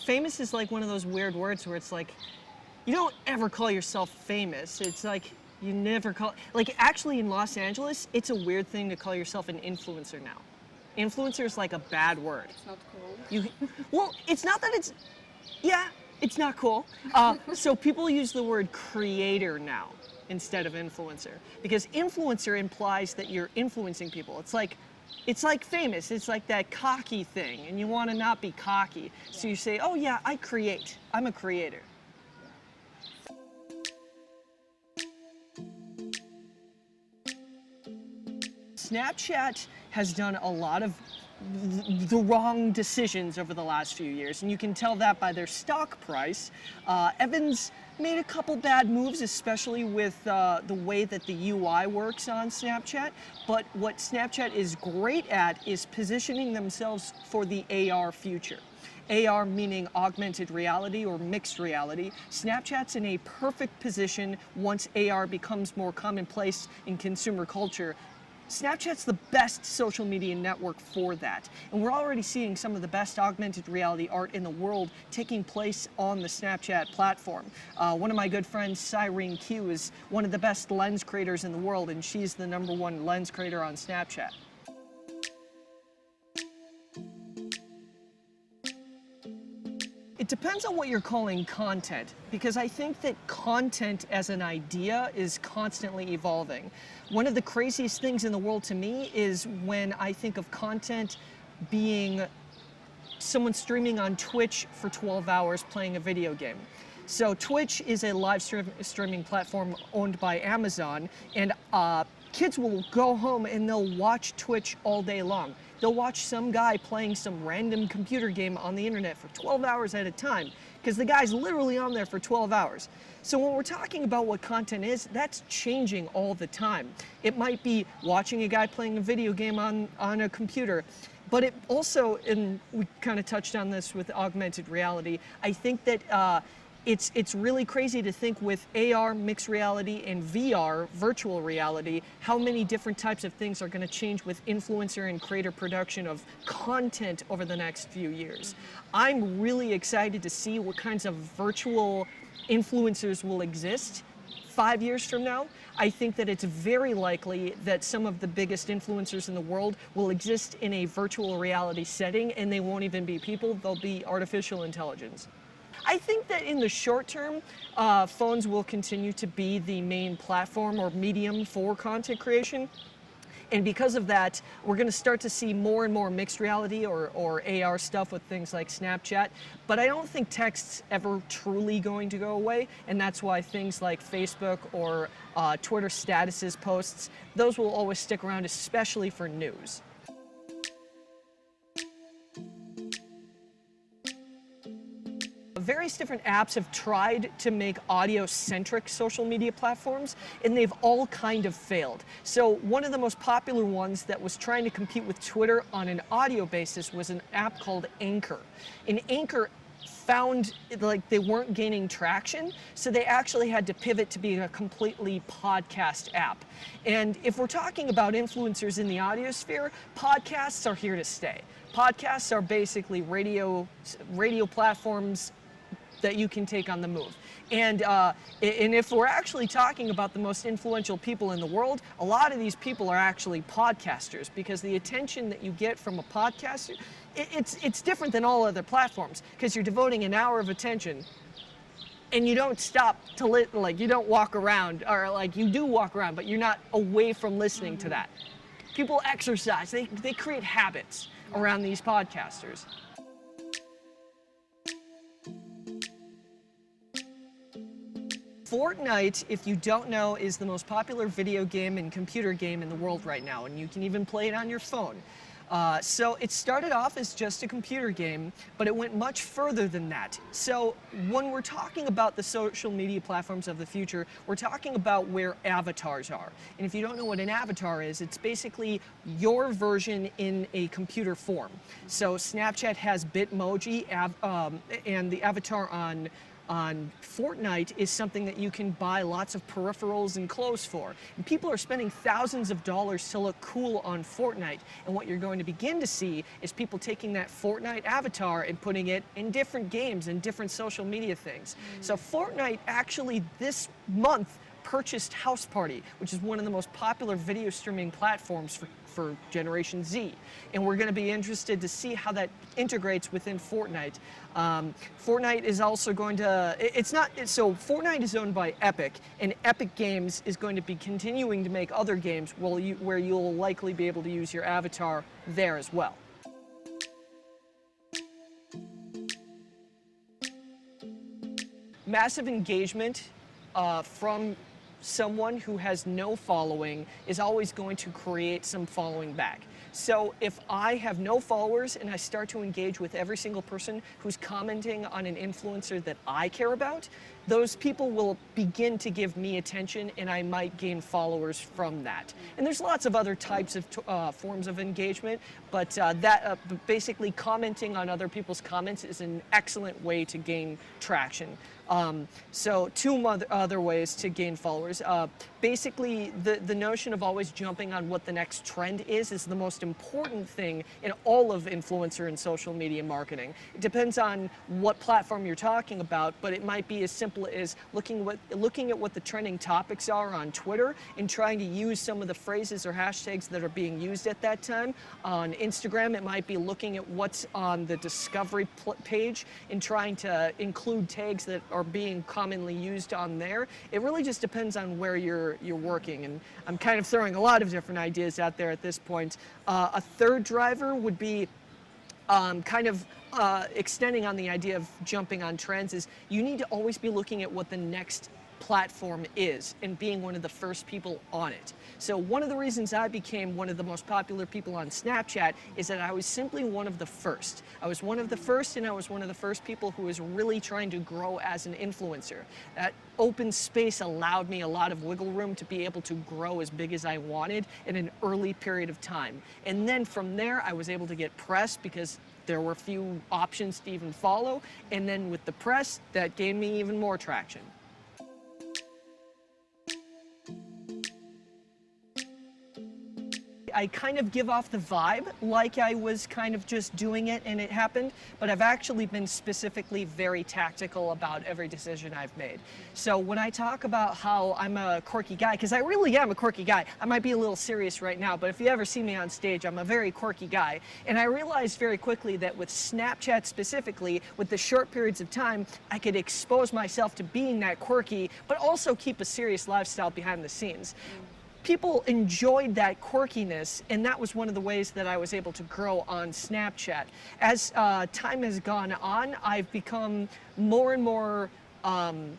famous is like one of those weird words where it's like, you don't ever call yourself famous. It's like, you never call, like actually in Los Angeles, it's a weird thing to call yourself an influencer now. Influencer is like a bad word. It's not cool. Well, it's not that it's, yeah, it's not cool. So people use the word creator now instead of influencer, because influencer implies that you're influencing people. It's like famous. It's like that cocky thing, and you want to not be cocky. So you say, oh yeah, I create. I'm a creator. Snapchat has done a lot of the wrong decisions over the last few years, and you can tell that by their stock price. Evan's made a couple bad moves, especially with the way that the UI works on Snapchat, but what Snapchat is great at is positioning themselves for the AR future. AR meaning augmented reality or mixed reality. Snapchat's in a perfect position once AR becomes more commonplace in consumer culture. Snapchat's the best social media network for that. And we're already seeing some of the best augmented reality art in the world taking place on the Snapchat platform. One of my good friends, Cyrene Q, is one of the best lens creators in the world, and she's the #1 lens creator on Snapchat. It depends on what you're calling content, because I think that content as an idea is constantly evolving. One of the craziest things in the world to me is when I think of content being someone streaming on Twitch for 12 hours playing a video game. So Twitch is a live streaming platform owned by Amazon, and kids will go home and they'll watch Twitch all day long. They'll watch some guy playing some random computer game on the internet for 12 hours at a time, because the guy's literally on there for 12 hours. So when we're talking about what content is, that's changing all the time. It might be watching a guy playing a video game on a computer, but it also, and we kind of touched on this with augmented reality, I think that it's really crazy to think with AR, mixed reality, and VR, virtual reality, how many different types of things are going to change with influencer and creator production of content over the next few years. I'm really excited to see what kinds of virtual influencers will exist 5 years from now. I think that it's very likely that some of the biggest influencers in the world will exist in a virtual reality setting, and they won't even be people, they'll be artificial intelligence. I think that in the short term, phones will continue to be the main platform or medium for content creation. And because of that, we're going to start to see more and more mixed reality or AR stuff with things like Snapchat. But I don't think text's ever truly going to go away. And that's why things like Facebook or Twitter statuses posts, those will always stick around, especially for news. Various different apps have tried to make audio-centric social media platforms, and they've all kind of failed. So one of the most popular ones that was trying to compete with Twitter on an audio basis was an app called Anchor. And Anchor found like they weren't gaining traction, so they actually had to pivot to being a completely podcast app. And if we're talking about influencers in the audio sphere, podcasts are here to stay. Podcasts are basically radio platforms that you can take on the move. And if we're actually talking about the most influential people in the world, a lot of these people are actually podcasters, because the attention that you get from a podcaster, it's different than all other platforms, because you're devoting an hour of attention and you don't stop to like you don't walk around, or like you do walk around, but you're not away from listening to that. People exercise, they create habits around these podcasters. Fortnite, if you don't know, is the most popular video game and computer game in the world right now, and you can even play it on your phone. So it started off as just a computer game, but it went much further than that. So when we're talking about the social media platforms of the future, we're talking about where avatars are. And if you don't know what an avatar is, it's basically your version in a computer form. So Snapchat has Bitmoji, and the avatar on on Fortnite is something that you can buy lots of peripherals and clothes for. And people are spending thousands of dollars to look cool on Fortnite. And what you're going to begin to see is people taking that Fortnite avatar and putting it in different games and different social media things. So Fortnite actually this month purchased House Party, which is one of the most popular video streaming platforms for Generation Z. And we're going to be interested to see how that integrates within Fortnite. Fortnite is also going to, so Fortnite is owned by Epic, and Epic Games is going to be continuing to make other games where you'll likely be able to use your avatar there as well. Massive engagement from someone who has no following is always going to create some following back. So if I have no followers and I start to engage with every single person who's commenting on an influencer that I care about, those people will begin to give me attention and I might gain followers from that. And there's lots of other types of forms of engagement, but basically commenting on other people's comments is an excellent way to gain traction. So two other ways to gain followers. Basically, the notion of always jumping on what the next trend is the most important thing in all of influencer and social media marketing. It depends on what platform you're talking about, but it might be as simple as looking at what the trending topics are on Twitter and trying to use some of the phrases or hashtags that are being used at that time. On Instagram, it might be looking at what's on the discovery page and trying to include tags that are being commonly used on there. It really just depends on where you're working, and I'm kind of throwing a lot of different ideas out there at this point. A third driver would be extending on the idea of jumping on trends is you need to always be looking at what the next platform is and being one of the first people on it. So one of the reasons I became one of the most popular people on Snapchat is that I was simply one of the first. I was one of the first, and I was one of the first people who was really trying to grow as an influencer. That open space allowed me a lot of wiggle room to be able to grow as big as I wanted in an early period of time. And then from there, I was able to get press because there were few options to even follow. And then with the press, that gave me even more traction. I kind of give off the vibe like I was kind of just doing it and it happened, but I've actually been specifically very tactical about every decision I've made. So when I talk about how I'm a quirky guy, because I really am a quirky guy, I might be a little serious right now, but if you ever see me on stage, I'm a very quirky guy. And I realized very quickly that with Snapchat specifically, with the short periods of time, I could expose myself to being that quirky, but also keep a serious lifestyle behind the scenes. People enjoyed that quirkiness, and that was one of the ways that I was able to grow on Snapchat. As time has gone on, I've become more and more, I've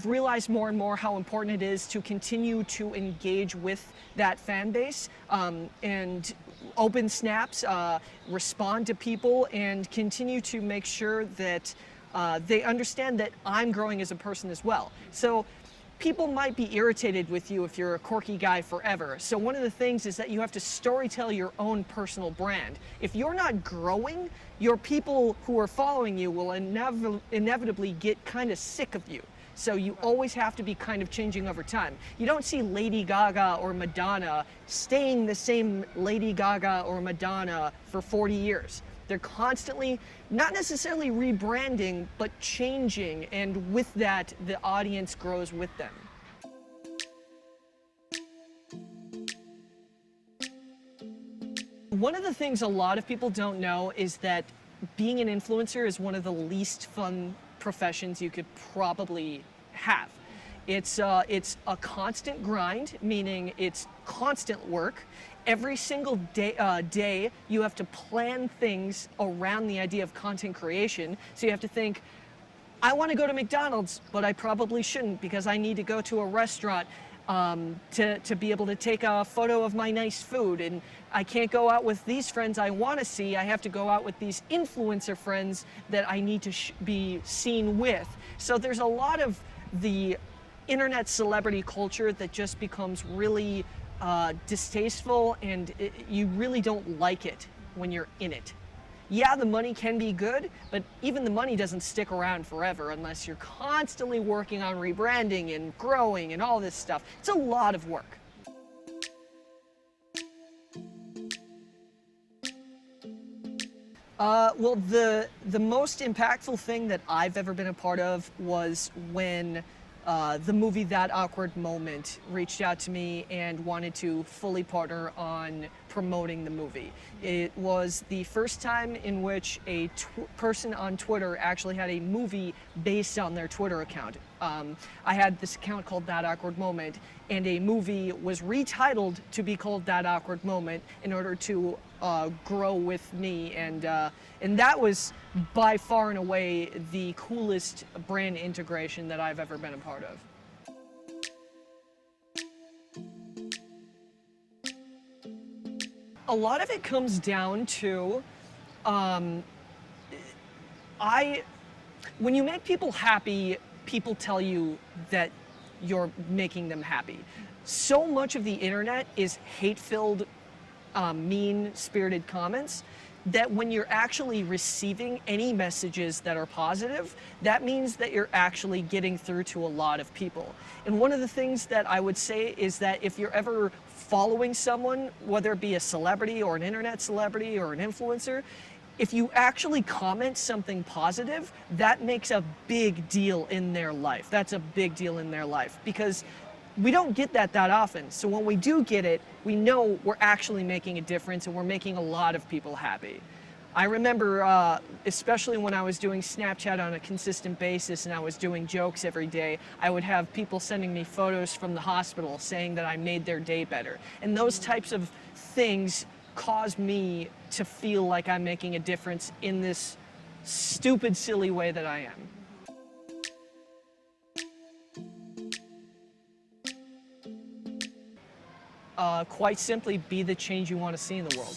realized more and more how important it is to continue to engage with that fan base and open snaps, respond to people, and continue to make sure that they understand that I'm growing as a person as well. So people might be irritated with you if you're a quirky guy forever. So one of the things is that you have to storytell your own personal brand. If you're not growing, your people who are following you will inevitably get kind of sick of you. So you always have to be kind of changing over time. You don't see Lady Gaga or Madonna staying the same Lady Gaga or Madonna for 40 years. They're constantly, not necessarily rebranding, but changing, and with that, the audience grows with them. One of the things a lot of people don't know is that being an influencer is one of the least fun professions you could probably have. It's a constant grind, meaning it's constant work. Every single day, you have to plan things around the idea of content creation. So you have to think, I want to go to McDonald's, but I probably shouldn't because I need to go to a restaurant to be able to take a photo of my nice food. And I can't go out with these friends I want to see. I have to go out with these influencer friends that I need to be seen with. So there's a lot of the internet celebrity culture that just becomes really distasteful, and you really don't like it when you're in it. Yeah, the money can be good, but even the money doesn't stick around forever unless you're constantly working on rebranding and growing and all this stuff. It's a lot of work. Well, the most impactful thing that I've ever been a part of was when the movie That Awkward Moment reached out to me and wanted to fully partner on promoting the movie. It was the first time in which a person on Twitter actually had a movie based on their Twitter account. I had this account called That Awkward Moment, and a movie was retitled to be called That Awkward Moment in order to grow with me, and that was by far and away the coolest brand integration that I've ever been a part of. A lot of it comes down to when you make people happy, people tell you that you're making them happy. So much of the internet is hate-filled, mean-spirited comments that when you're actually receiving any messages that are positive, that means that you're actually getting through to a lot of people. And one of the things that I would say is that if you're ever following someone, whether it be a celebrity or an internet celebrity or an influencer, if you actually comment something positive, that makes a big deal in their life. That's a big deal in their life because we don't get that often. So when we do get it, we know we're actually making a difference and we're making a lot of people happy. I remember, especially when I was doing Snapchat on a consistent basis and I was doing jokes every day, I would have people sending me photos from the hospital saying that I made their day better. And those types of things cause me to feel like I'm making a difference in this stupid, silly way that I am. Quite simply, be the change you want to see in the world.